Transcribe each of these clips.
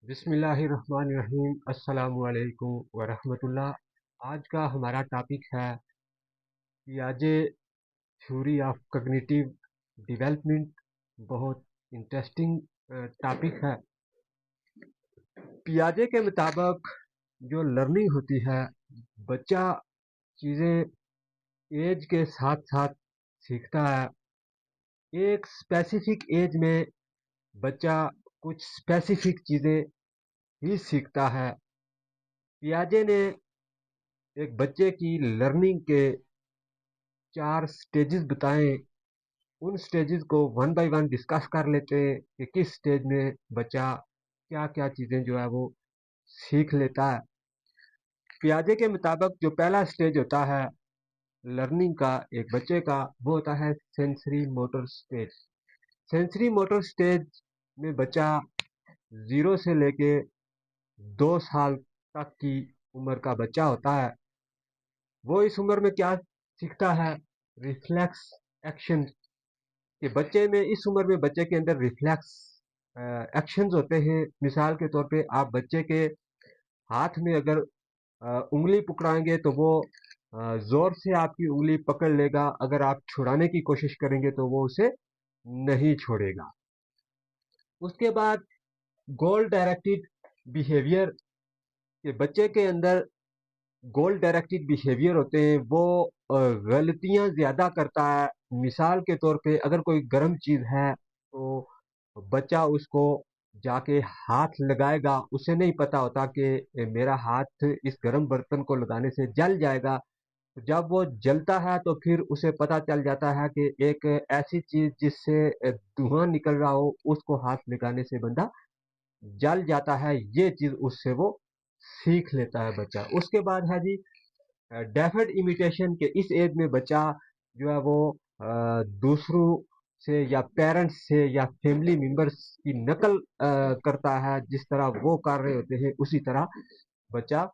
بسم اللہ الرحمن الرحیم۔ السلام علیکم ورحمۃ اللہ۔ آج کا ہمارا ٹاپک ہے پیاجے تھیوری آف کگنیٹیو ڈیولپمنٹ۔ بہت انٹرسٹنگ ٹاپک ہے۔ پیاجے کے مطابق جو لرننگ ہوتی ہے، بچہ چیزیں ایج کے ساتھ ساتھ سیکھتا ہے۔ ایک اسپیسیفک ایج میں بچہ کچھ اسپیسیفک چیزیں ہی سیکھتا ہے۔ پیاجے نے ایک بچے کی لرننگ کے 4 سٹیجز بتائیں۔ ان سٹیجز کو ون بائی ون ڈسکس کر لیتے ہیں کہ کس سٹیج میں بچہ کیا کیا چیزیں جو ہے وہ سیکھ لیتا ہے۔ پیاجے کے مطابق جو پہلا سٹیج ہوتا ہے لرننگ کا ایک بچے کا، وہ ہوتا ہے sensory motor stage. Sensory motor stage میں بچہ 0 سے لے کے 2 سال تک کی عمر کا بچہ ہوتا ہے۔ وہ اس عمر میں کیا سیکھتا ہے؟ ریفلیکس ایکشن کہ بچے میں اس عمر میں بچے کے اندر ریفلیکس ایکشنز ہوتے ہیں۔ مثال کے طور پہ آپ بچے کے ہاتھ میں اگر انگلی پکڑائیں گے تو وہ زور سے آپ کی انگلی پکڑ لے گا، اگر آپ چھڑانے کی کوشش کریں گے تو وہ اسے نہیں چھوڑے گا۔ اس کے بعد گول ڈائریکٹڈ بیہیویئر کہ بچے کے اندر گول ڈائریکٹڈ بیہیویئر ہوتے ہیں، وہ غلطیاں زیادہ کرتا ہے۔ مثال کے طور پہ اگر کوئی گرم چیز ہے تو بچہ اس کو جا کے ہاتھ لگائے گا، اسے نہیں پتا ہوتا کہ میرا ہاتھ اس گرم برتن کو لگانے سے جل جائے گا۔ جب وہ جلتا ہے تو پھر اسے پتا چل جاتا ہے کہ ایک ایسی چیز جس سے دھواں نکل رہا ہو، اس کو ہاتھ لگانے سے بندہ جل جاتا ہے۔ یہ چیز اس سے وہ سیکھ لیتا ہے بچہ۔ اس کے بعد ہے جی ڈیفڈ امیٹیشن کہ اس ایج میں بچہ جو ہے وہ دوسروں سے یا پیرنٹس سے یا فیملی ممبرس کی نقل کرتا ہے۔ جس طرح وہ کر رہے ہوتے ہیں اسی طرح بچہ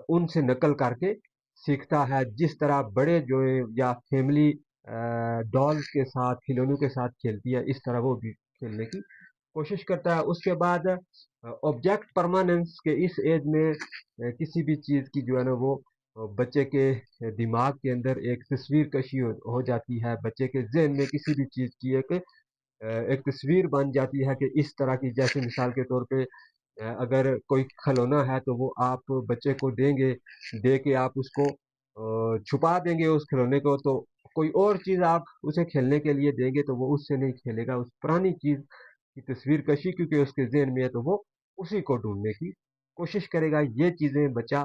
ان سے نقل کر کے سیکھتا ہے۔ جس طرح بڑے جو یا فیملی ڈالز کے ساتھ، کھلونوں کے ساتھ کھیلتی ہے، اس طرح وہ بھی کھیلنے کی کوشش کرتا ہے۔ اس کے بعد آبجیکٹ پرماننس کے اس ایج میں کسی بھی چیز کی جو ہے نا وہ بچے کے دماغ کے اندر ایک تصویر کشی ہو جاتی ہے۔ بچے کے ذہن میں کسی بھی چیز کی ایک تصویر بن جاتی ہے کہ اس طرح کی، جیسے مثال کے طور پہ اگر کوئی کھلونا ہے تو وہ آپ بچے کو دیں گے، دے کے آپ اس کو چھپا دیں گے اس کھلونے کو، تو کوئی اور چیز آپ اسے کھیلنے کے لیے دیں گے تو وہ اس سے نہیں کھیلے گا۔ اس پرانی چیز کی تصویر کشی کیونکہ اس کے ذہن میں ہے تو وہ اسی کو ڈھونڈنے کی کوشش کرے گا۔ یہ چیزیں بچہ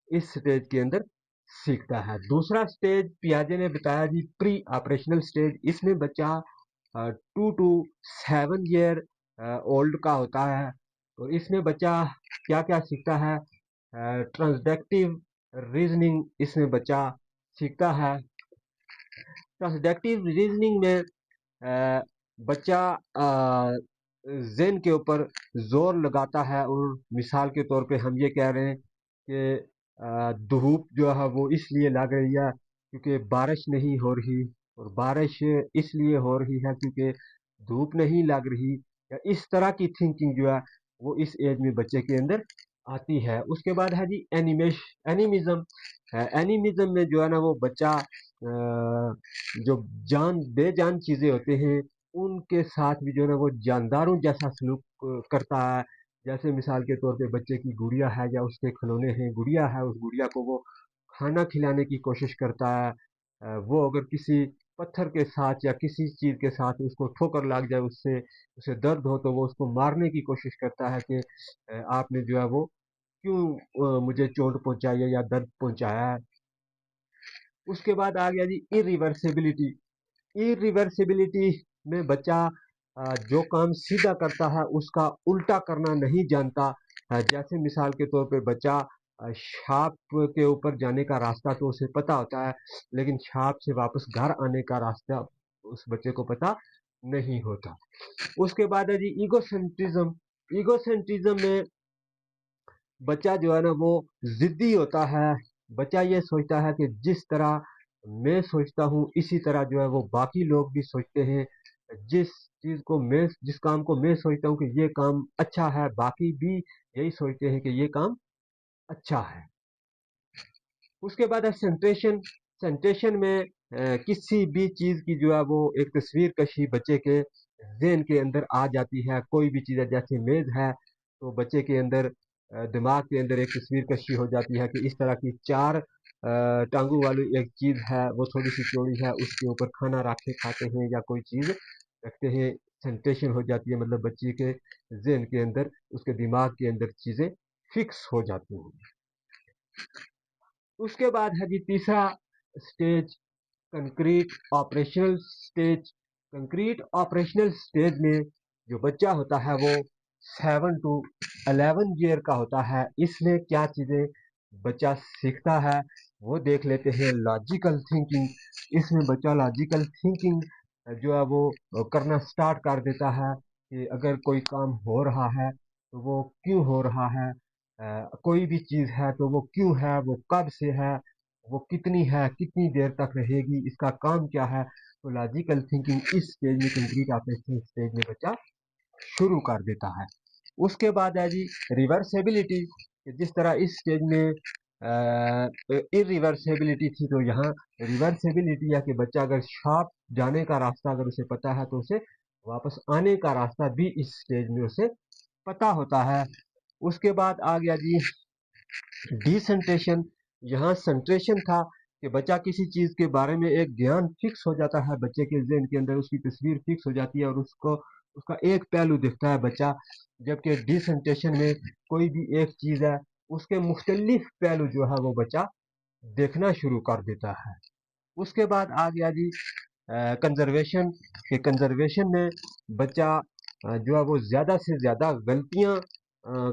اس سٹیج کے اندر سیکھتا ہے۔ دوسرا سٹیج پیاجے نے بتایا جی پری آپریشنل سٹیج۔ اس میں بچہ 2 to 7 ایئر اولڈ کا ہوتا ہے، اور اس میں بچہ کیا کیا سیکھتا ہے؟ ٹرانسڈکٹیو ریزننگ اس میں بچہ سیکھتا ہے۔ ٹرانسڈکٹیو ریزننگ میں بچہ ذہن کے اوپر زور لگاتا ہے، اور مثال کے طور پہ ہم یہ کہہ رہے ہیں کہ دھوپ جو ہے وہ اس لیے لگ رہی ہے کیونکہ بارش نہیں ہو رہی، اور بارش اس لیے ہو رہی ہے کیونکہ دھوپ نہیں لگ رہی، یا اس طرح کی تھنکنگ جو ہے وہ اس ایج میں بچے کے اندر آتی ہے۔ اس کے بعد ہے جی اینیمزم۔ اینیمزم میں جو ہے نا وہ بچہ جو بے جان چیزیں ہوتے ہیں ان کے ساتھ بھی جو ہے نا وہ جانداروں جیسا سلوک کرتا ہے۔ جیسے مثال کے طور پہ بچے کی گڑیا ہے یا اس کے کھلونے ہیں، گڑیا ہے، اس گڑیا کو وہ کھانا کھلانے کی کوشش کرتا ہے۔ وہ اگر کسی پتھر کے ساتھ یا کسی چیز کے ساتھ اس کو ٹھوکر لگ جائے، اس سے اسے درد ہو تو وہ اس کو مارنے کی کوشش کرتا ہے کہ آپ نے جو ہے وہ کیوں مجھے چوٹ پہنچائی ہے یا درد پہنچایا ہے۔ اس کے بعد آ گیا جی ایریورسیبلٹی۔ ایریورسیبلٹی میں بچہ جو کام سیدھا کرتا ہے اس کا الٹا کرنا نہیں جانتا۔ جیسے مثال کے طور پہ بچہ شاپ کے اوپر جانے کا راستہ تو اسے پتا ہوتا ہے، لیکن شاپ سے واپس گھر آنے کا راستہ اس بچے کو پتا نہیں ہوتا۔ اس کے بعد ہے جی ایگو سینٹرزم۔ ایگو سینٹرزم میں بچہ جو ہے نا وہ ضدی ہوتا ہے۔ بچہ یہ سوچتا ہے کہ جس طرح میں سوچتا ہوں اسی طرح جو ہے وہ باقی لوگ بھی سوچتے ہیں۔ جس जिस काम को मैं सोचता हूँ कि ये काम अच्छा है, बाकी भी यही सोचते हैं कि ये काम अच्छा है। उसके बाद है सेंट्रेशन। सेंट्रेशन में किसी भी चीज की जो है वो एक तस्वीर कशी बच्चे के ज़हन के अंदर आ जाती है। कोई भी चीज़ है, जैसे मेज है, तो बच्चे के अंदर दिमाग के अंदर एक तस्वीर कशी हो जाती है कि इस तरह की चार टांगों वाली एक चीज है, वो थोड़ी सी चौड़ी है, उसके ऊपर खाना रख के खाते हैं या कोई चीज रखते हैं। सेंट्रेशन हो जाती है, मतलब बच्चे के ज़हन के अंदर, उसके दिमाग के अंदर चीजें फिक्स हो जाती हैं। उसके बाद है जी तीसरा stage, concrete operational stage. Concrete operational stage में जो बच्चा होता है वो 7 to 11 ईयर का होता है। इसमें क्या चीजें बच्चा सीखता है वो देख लेते हैं। लॉजिकल थिंकिंग, इसमें बच्चा लॉजिकल थिंकिंग जो है वो करना स्टार्ट कर देता है कि अगर कोई काम हो रहा है तो वो क्यों हो रहा है, कोई भी चीज है तो वो क्यों है, वो कब से है, वो कितनी है, कितनी देर तक रहेगी, इसका काम क्या है। तो लॉजिकल थिंकिंग इस स्टेज में, कंक्रीट ऑपरेशन स्टेज में बच्चा शुरू कर देता है। उसके बाद है जी रिवर्सेबिलिटी। जिस तरह इस स्टेज में इरिवर्सेबिलिटी थी, तो यहाँ रिवर्सेबिलिटी है कि बच्चा अगर शॉप जाने का रास्ता अगर उसे पता है तो उसे वापस आने का रास्ता भी इस स्टेज में उसे पता होता है। उसके बाद आ गया जी डिसेंट्रेशन। यहाँ सेंट्रेशन था कि बच्चा किसी चीज के बारे में एक ज्ञान फिक्स हो जाता है, बच्चे के ज़हन के अंदर उसकी तस्वीर फिक्स हो जाती है और उसको उसका एक पहलू दिखता है बच्चा। जबकि डिसेंट्रेशन में कोई भी एक चीज है, उसके मुख्तलिफ पहलू जो है वो बच्चा देखना शुरू कर देता है। उसके बाद आ गया जी कंजर्वेशन। के कंजर्वेशन में बच्चा जो है वो ज्यादा से ज्यादा गलतियां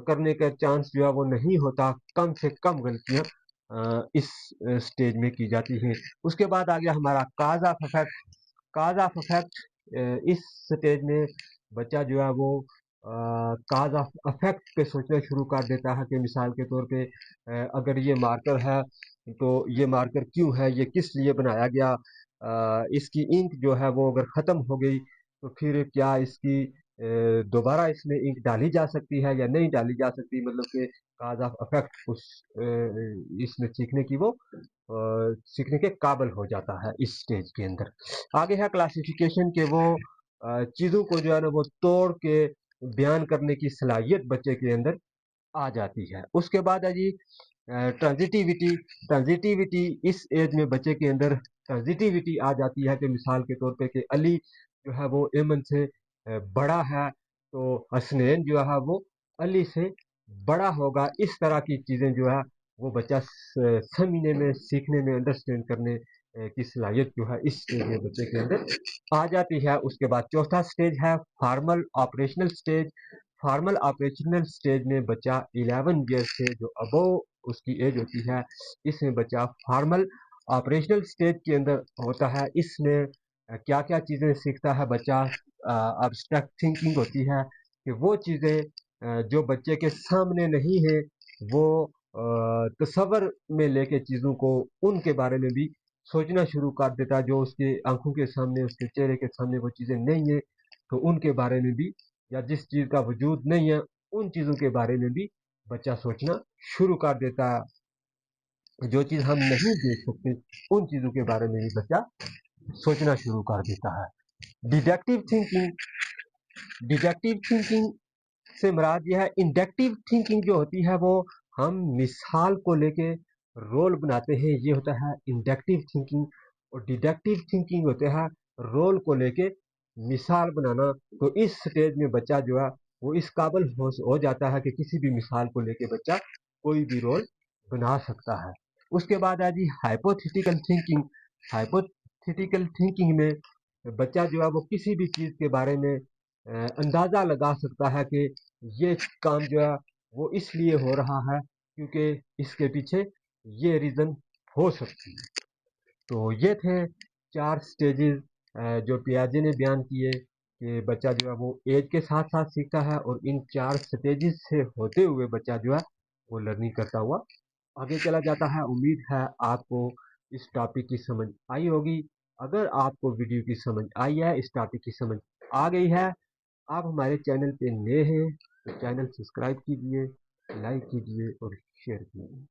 करने का चांस जो है वो नहीं होता, कम से कम गलतियां इस स्टेज में की जाती हैं। उसके बाद आ गया हमारा cause of effect. Cause of effect, इस स्टेज में बच्चा जो है वो काज ऑफ इफेक्ट पे सोचना शुरू कर देता है कि मिसाल के तौर पे अगर ये मार्कर है तो ये मार्कर क्यों है, ये किस लिए बनाया गया, इसकी इंक जो है वो अगर ख़त्म हो गई तो फिर क्या इसकी दोबारा इसमें इंक डाली जा सकती है या नहीं डाली जा सकती। मतलब कि काज ऑफ इफेक्ट उस इसमें सीखने की वो सीखने के काबिल हो जाता है इस स्टेज के अंदर। आगे है क्लासिफिकेशन के वो चीज़ों को जो है ना वो तोड़ के बयान करने की सलाहियत बच्चे के अंदर आ जाती है। उसके बाद है जी ट्रांजिटिविटी। ट्रांजिटिविटी इस एज में बच्चे के अंदर ट्रांजिटिविटी आ जाती है कि मिसाल के तौर पे कि अली जो है वो एमन से बड़ा है, तो हसनैन जो है वो अली से बड़ा होगा। इस तरह की चीजें जो है वो बच्चा समझने में, सीखने में, अंडरस्टैंड करने की सलाहियत जो है इस स्टेज में बच्चे के अंदर आ जाती है। उसके बाद चौथा स्टेज है formal operational stage. Formal operational stage में बच्चा 11 ईयर से जो अबव उसकी एज होती है, इसमें बच्चा फॉर्मल ऑपरेशनल स्टेज के अंदर होता है। इसमें क्या क्या चीज़ें सीखता है बच्चा। अब्स्ट्रैक्ट थिंकिंग होती है कि वो चीज़ें जो बच्चे के सामने नहीं है वो तसव्वुर में लेके चीज़ों को, उनके बारे में भी सोचना शुरू कर देता है। जो उसके आंखों के सामने, उसके चेहरे के सामने वो चीज़ें नहीं है तो उनके बारे में भी, या जिस चीज़ का वजूद नहीं है उन चीज़ों के बारे में भी बच्चा सोचना शुरू कर देता है। जो चीज़ हम नहीं देख सकते उन चीज़ों के बारे में भी बच्चा सोचना शुरू कर देता है। Deductive thinking. डिडक्टिव थिंकिंग से मुराद यह है, इंडक्टिव थिंकिंग जो होती है वो हम मिसाल को लेके रोल बनाते हैं, ये होता है इंडक्टिव थिंकिंग। और डिडक्टिव थिंकिंग होते हैं रोल को लेके मिसाल बनाना। तो इस स्टेज में बच्चा जो है वो इस काबिल हो जाता है कि किसी भी मिसाल को लेके बच्चा कोई भी रोल बना सकता है। उसके बाद है जी हाइपोथेटिकल थिंकिंग। हाइपोथेटिकल थिंकिंग में बच्चा जो है वो किसी भी चीज़ के बारे में अंदाज़ा लगा सकता है कि ये काम जो है वो इसलिए हो रहा है क्योंकि इसके पीछे ये रीज़न हो सकती है। तो ये थे 4 स्टेजेस जो पियाजे ने बयान किए कि बच्चा जो है वो एज के साथ साथ सीखता है, और इन 4 स्टेजेस से होते हुए बच्चा जो है वो लर्निंग करता हुआ आगे चला जाता है। उम्मीद है आपको इस टॉपिक की समझ आई होगी। अगर आपको वीडियो की समझ आई है, इस टॉपिक की समझ आ गई है। आप हमारे चैनल पे नए हैं तो चैनल सब्सक्राइब कीजिए, लाइक कीजिए और शेयर कीजिए।